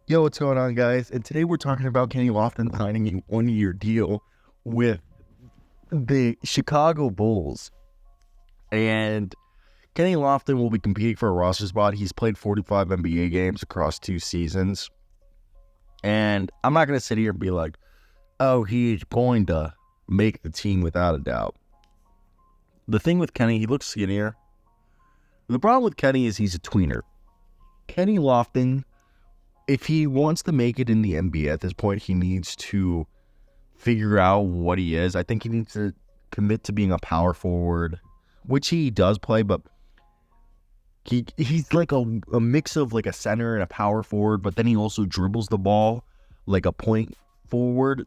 Yo, what's going on, guys? And today we're talking about Kenny Lofton signing a one-year deal with the Chicago Bulls. And Kenny Lofton will be competing for a roster spot. He's played 45 NBA games across 2 seasons. And I'm not going to sit here and be like, oh, he's going to make the team without a doubt. The thing with Kenny, he looks skinnier. The problem with Kenny is he's a tweener. Kenny Lofton, if he wants to make it in the NBA at this point, he needs to figure out what he is. I think he needs to commit to being a power forward, which he does play, but he's like a mix of like a center and a power forward, but then he also dribbles the ball like a point forward.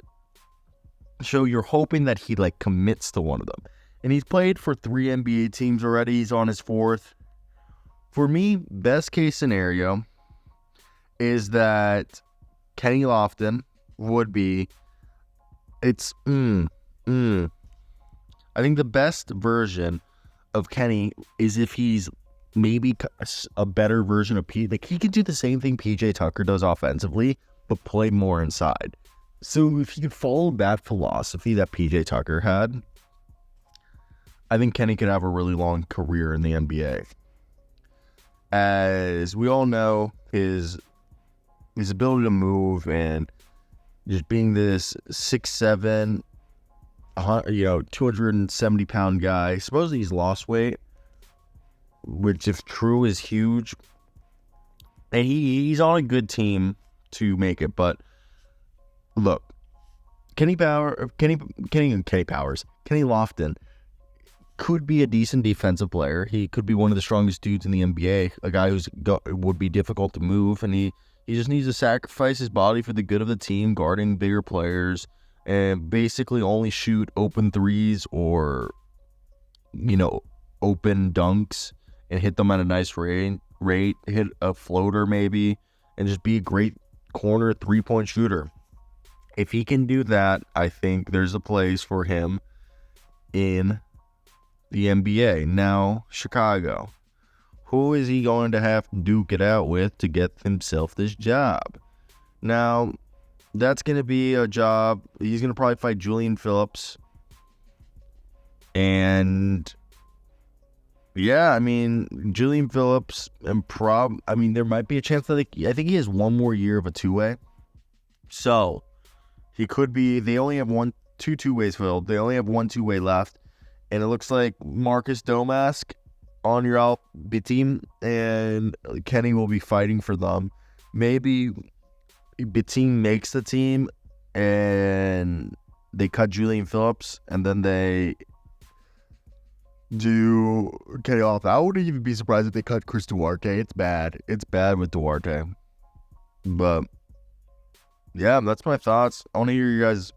So you're hoping that he like commits to one of them. And he's played for 3 NBA teams already. He's on his 4th. For me, best case scenario is that Kenny Lofton would be, I think the best version of Kenny is if he's maybe a better version of like he could do the same thing PJ Tucker does offensively, but play more inside. So if you could follow that philosophy that PJ Tucker had, I think Kenny could have a really long career in the NBA. As we all know, his ability to move and just being this 6'7", 270-pound guy. Supposedly he's lost weight, which if true is huge. And he's on a good team to make it. But look, Kenny Lofton could be a decent defensive player. He could be one of the strongest dudes in the NBA, a guy would be difficult to move, and he just needs to sacrifice his body for the good of the team, guarding bigger players, and basically only shoot open threes or, open dunks and hit them at a nice rate, hit a floater maybe, and just be a great corner 3-point shooter. If he can do that, I think there's a place for him in the NBA. Now, Chicago. Who is he going to have to duke it out with to get himself this job? Now, that's going to be a job. He's going to probably fight Julian Phillips. And, Julian Phillips and there might be a chance that I think he has one more year of a two-way. So, he could be, they only have two two-ways filled. They only have one two-way left. And it looks like Marcus Domask on your team, and Kenny will be fighting for them. Maybe Betim makes the team, and they cut Julian Phillips, and then they do Kenny off. I wouldn't even be surprised if they cut Chris Duarte. It's bad. It's bad with Duarte. But, yeah, that's my thoughts. I want to hear your guys'